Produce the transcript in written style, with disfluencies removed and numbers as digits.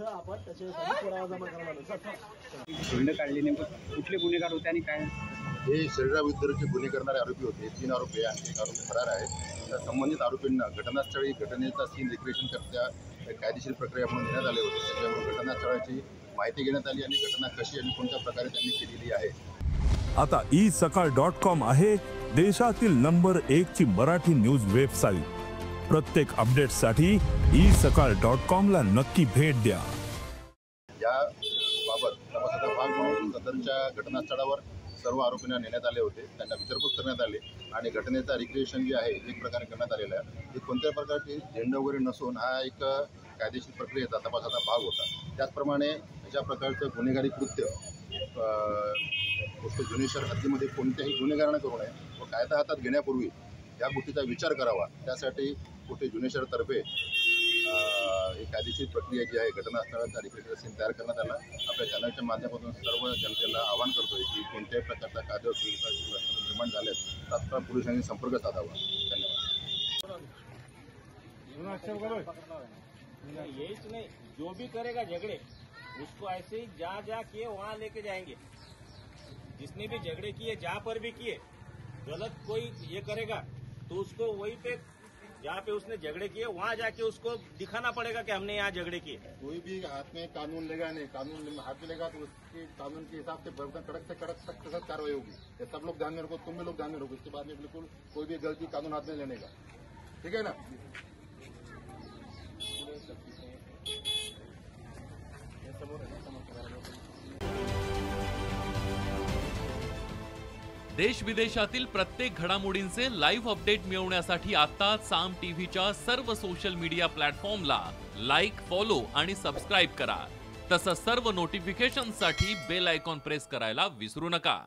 तिथं आपण त्याच्यासाठी पुरावा जमा करायला खंड काढली, नेमकं कुठले गुन्हेगार होते आणि काय? हे शरीराविरुद्धचे गुन्हे करणारे आरोपी होते. 3 आरोपी आणि 1 आरोपी फरार आहे. त्या संबंधित आरोपींना घटनास्थळी घटनेचा सीन रिक्रिएशन करता कायदेशीर प्रक्रिया म्हणून देण्यात आले होते. त्याच्यामुळे घटनास्थळाची माहिती घेण्यात आली आणि घटना कशी आणि कोणत्या प्रकारे त्यांनी केलेली आहे. आता isakal.com आहे देशातील नंबर 1 ची मराठी न्यूज वेबसाईट. प्रत्येक अपडेटसाठी isakal.com ला नक्की भेट द्या. या बाबत तपासाचा भाग म्हणून सदरच्या घटनास्थळावर सर्व आरोपींना नेण्यात आले होते. त्यांना विचारपूस करण्यात आली आणि घटनेचा रिक्रिएशन जे आहे एक प्रकारे करण्यात आलेला आहे. हे कोणत्याही प्रकारची झेंडा वगैरे नसून हा एक कायदेशीर प्रक्रियेचा तपासाचा भाग होता. त्याचप्रमाणे अशा प्रकारचं गुन्हेगारी कृत्य गोष्ट जुने शहर हद्दीमध्ये कोणत्याही गुन्हेगारांना करू नये व कायदा हातात घेण्यापूर्वी या गोष्टीचा विचार करावा. त्यासाठी कुठे जुने शहरतर्फे एक कायदेशीर प्रक्रिया जी आहे घटनास्थळाचा रिक्रिएशन सीन तयार करण्यात आला. आपल्या चॅनलच्या माध्यमातून सर्व जनतेला आवाहन करतोय की कोणत्याही प्रकारचा कायदा सुव्यवस्था निर्माण झाल्यास तात्काळ पोलिसांनी संपर्क साधावा. धन्यवाद. यही नहीं, जो भी करेगा झगड़े उसको ऐसे ही जहाँ किए वहाँ लेके जाएंगे. जिसने भी झगड़े किए जहाँ पर भी किए, गलत कोई ये करेगा तो उसको वहीं पे जहाँ पे उसने झगड़े किए वहाँ जाके उसको दिखाना पड़ेगा कि हमने यहाँ झगड़े किए. कोई भी हाथ में कानून लेगा नहीं, कानून हाथ में लेगा तो उसके कानून के हिसाब से कड़क से कड़क सख्त कार्रवाई होगी. ये सब लोग ध्यान में रखो, तुम भी लोग ध्यान में रखो. इसके बाद में बिल्कुल कोई भी गलती कानून हाथ में लेने का, ठीक है ना. देश विदेशातील प्रत्येक घडामोडींचे लाईव्ह अपडेट मिळवण्यासाठी आता साम टीव्हीच्या सर्व सोशल मीडिया प्लॅटफॉर्मला लाईक, फॉलो आणि सबस्क्राईब करा. तसंच सर्व नोटिफिकेशनसाठी बेल आयकॉन प्रेस करायला विसरू नका.